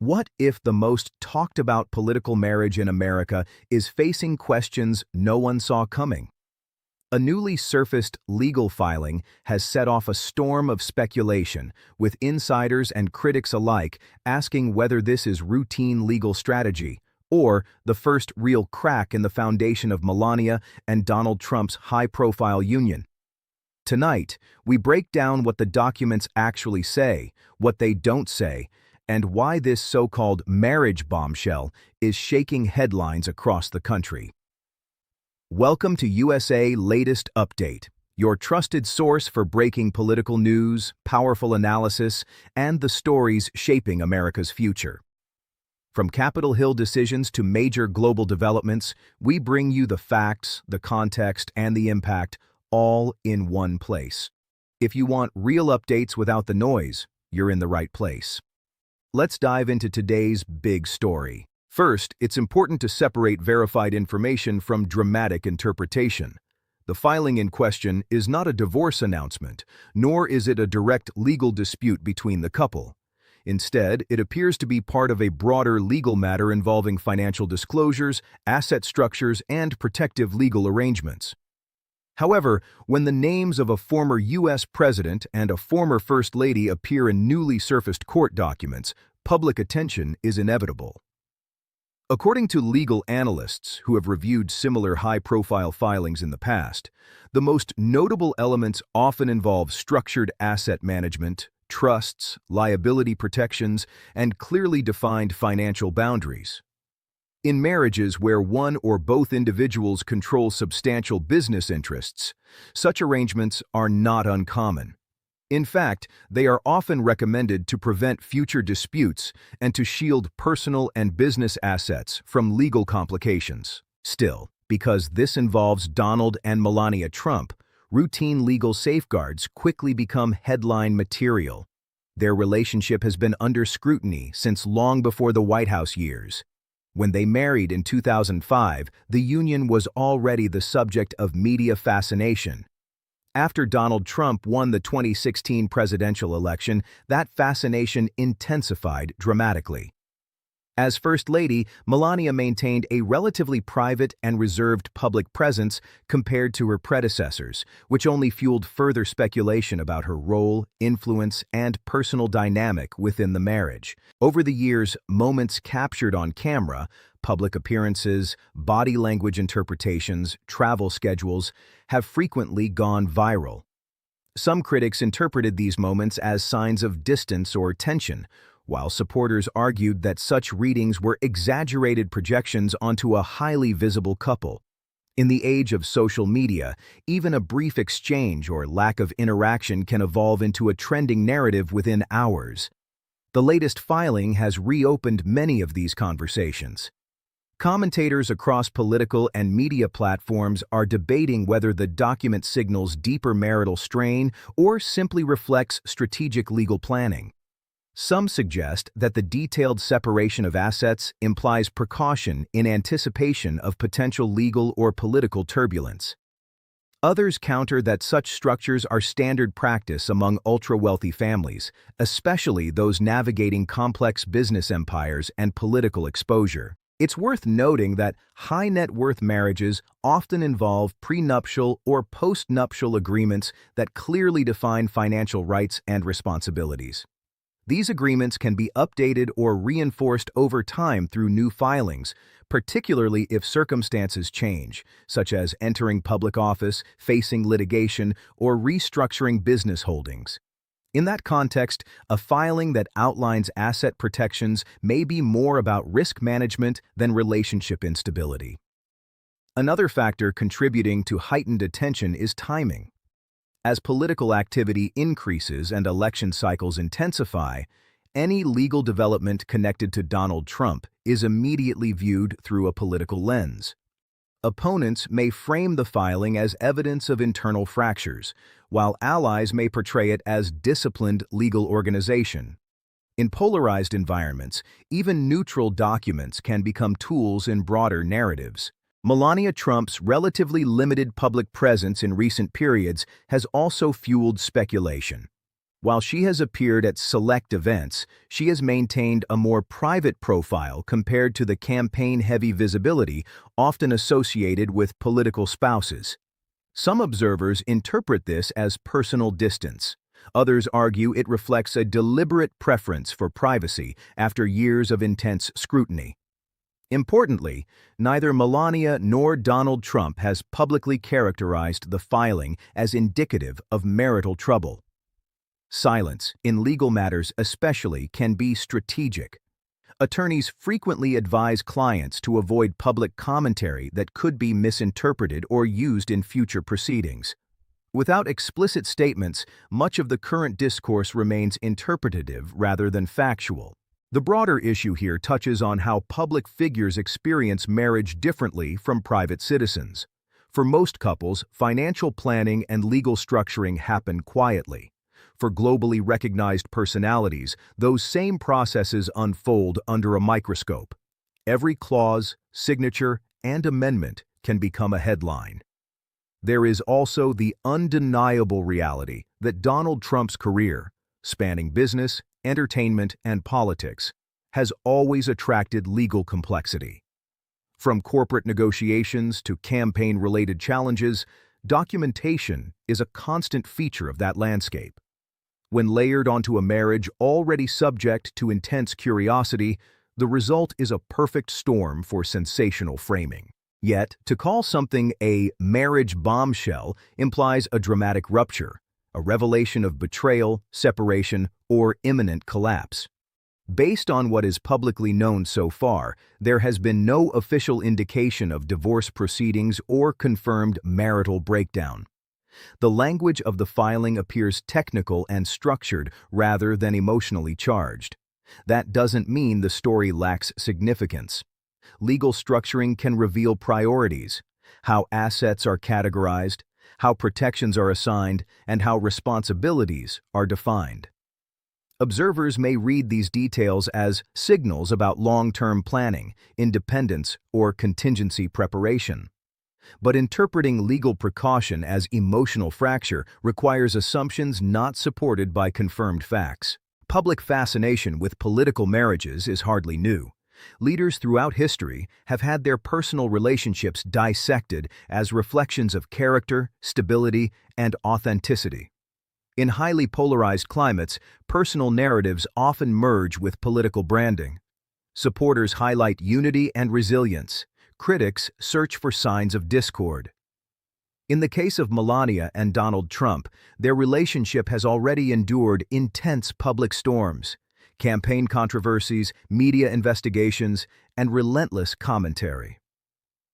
What if the most talked about political marriage in America is facing questions no one saw coming? A newly surfaced legal filing has set off a storm of speculation, with insiders and critics alike asking whether this is routine legal strategy or the first real crack in the foundation of Melania and Donald Trump's high-profile union. Tonight, we break down what the documents actually say, what they don't say, and why this so-called marriage bombshell is shaking headlines across the country. Welcome to USA Latest Update, your trusted source for breaking political news, powerful analysis, and the stories shaping America's future. From Capitol Hill decisions to major global developments, we bring you the facts, the context, and the impact, all in one place. If you want real updates without the noise, you're in the right place. Let's dive into today's big story. First, it's important to separate verified information from dramatic interpretation. The filing in question is not a divorce announcement, nor is it a direct legal dispute between the couple. Instead, it appears to be part of a broader legal matter involving financial disclosures, asset structures, and protective legal arrangements. However, when the names of a former U.S. president and a former First Lady appear in newly surfaced court documents, public attention is inevitable. According to legal analysts who have reviewed similar high-profile filings in the past, the most notable elements often involve structured asset management, trusts, liability protections, and clearly defined financial boundaries. In marriages where one or both individuals control substantial business interests, such arrangements are not uncommon. In fact, they are often recommended to prevent future disputes and to shield personal and business assets from legal complications. Still, because this involves Donald and Melania Trump, routine legal safeguards quickly become headline material. Their relationship has been under scrutiny since long before the White House years. When they married in 2005, the union was already the subject of media fascination. After Donald Trump won the 2016 presidential election, that fascination intensified dramatically. As First Lady, Melania maintained a relatively private and reserved public presence compared to her predecessors, which only fueled further speculation about her role, influence, and personal dynamic within the marriage. Over the years, moments captured on camera, public appearances, body language interpretations, travel schedules, have frequently gone viral. Some critics interpreted these moments as signs of distance or tension, while supporters argued that such readings were exaggerated projections onto a highly visible couple. In the age of social media, even a brief exchange or lack of interaction can evolve into a trending narrative within hours. The latest filing has reopened many of these conversations. Commentators across political and media platforms are debating whether the document signals deeper marital strain or simply reflects strategic legal planning. Some suggest that the detailed separation of assets implies precaution in anticipation of potential legal or political turbulence. Others counter that such structures are standard practice among ultra-wealthy families, especially those navigating complex business empires and political exposure. It's worth noting that high-net-worth marriages often involve prenuptial or postnuptial agreements that clearly define financial rights and responsibilities. These agreements can be updated or reinforced over time through new filings, particularly if circumstances change, such as entering public office, facing litigation, or restructuring business holdings. In that context, a filing that outlines asset protections may be more about risk management than relationship instability. Another factor contributing to heightened attention is timing. As political activity increases and election cycles intensify, any legal development connected to Donald Trump is immediately viewed through a political lens. Opponents may frame the filing as evidence of internal fractures, while allies may portray it as disciplined legal organization. In polarized environments, even neutral documents can become tools in broader narratives. Melania Trump's relatively limited public presence in recent periods has also fueled speculation. While she has appeared at select events, she has maintained a more private profile compared to the campaign-heavy visibility often associated with political spouses. Some observers interpret this as personal distance. Others argue it reflects a deliberate preference for privacy after years of intense scrutiny. Importantly, neither Melania nor Donald Trump has publicly characterized the filing as indicative of marital trouble. Silence, in legal matters especially, can be strategic. Attorneys frequently advise clients to avoid public commentary that could be misinterpreted or used in future proceedings. Without explicit statements, much of the current discourse remains interpretative rather than factual. The broader issue here touches on how public figures experience marriage differently from private citizens. For most couples, financial planning and legal structuring happen quietly. For globally recognized personalities, those same processes unfold under a microscope. Every clause, signature, and amendment can become a headline. There is also the undeniable reality that Donald Trump's career, spanning business, entertainment, and politics, has always attracted legal complexity. From corporate negotiations to campaign-related challenges, documentation is a constant feature of that landscape. When layered onto a marriage already subject to intense curiosity, the result is a perfect storm for sensational framing. Yet, to call something a marriage bombshell implies a dramatic rupture, a revelation of betrayal, separation, or imminent collapse. Based on what is publicly known so far, there has been no official indication of divorce proceedings or confirmed marital breakdown. The language of the filing appears technical and structured rather than emotionally charged. That doesn't mean the story lacks significance. Legal structuring can reveal priorities, how assets are categorized, how protections are assigned, and how responsibilities are defined. Observers may read these details as signals about long-term planning, independence, or contingency preparation. But interpreting legal precaution as emotional fracture requires assumptions not supported by confirmed facts. Public fascination with political marriages is hardly new. Leaders throughout history have had their personal relationships dissected as reflections of character, stability, and authenticity. In highly polarized climates, personal narratives often merge with political branding. Supporters highlight unity and resilience. Critics search for signs of discord. In the case of Melania and Donald Trump, their relationship has already endured intense public storms, campaign controversies, media investigations, and relentless commentary.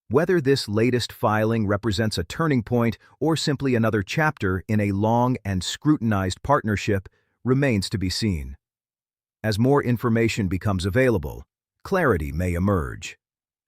Whether this latest filing represents a turning point or simply another chapter in a long and scrutinized partnership remains to be seen. As more information becomes available, clarity may emerge.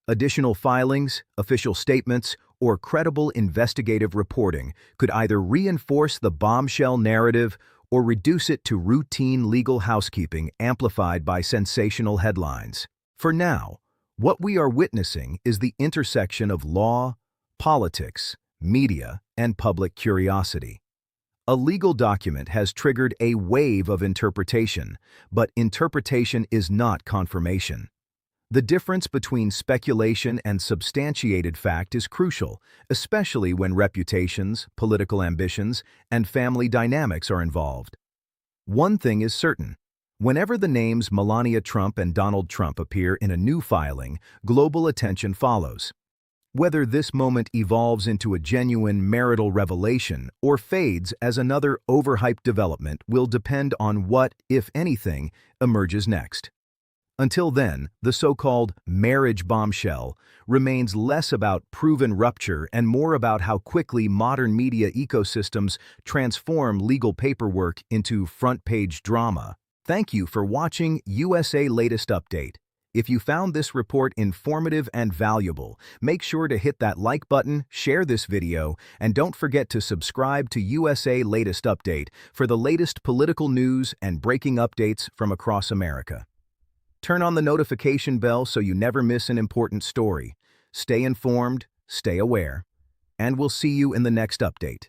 Additional filings, official statements, or credible investigative reporting could either reinforce the bombshell narrative or reduce it to routine legal housekeeping amplified by sensational headlines. For now, what we are witnessing is the intersection of law, politics, media, and public curiosity. A legal document has triggered a wave of interpretation, but interpretation is not confirmation. The difference between speculation and substantiated fact is crucial, especially when reputations, political ambitions, and family dynamics are involved. One thing is certain. Whenever the names Melania Trump and Donald Trump appear in a new filing, global attention follows. Whether this moment evolves into a genuine marital revelation or fades as another overhyped development will depend on what, if anything, emerges next. Until then, the so-called marriage bombshell remains less about proven rupture and more about how quickly modern media ecosystems transform legal paperwork into front-page drama. Thank you for watching USA Latest Update. If you found this report informative and valuable, make sure to hit that like button, share this video, and don't forget to subscribe to USA Latest Update for the latest political news and breaking updates from across America. Turn on the notification bell so you never miss an important story. Stay informed, stay aware, and we'll see you in the next update.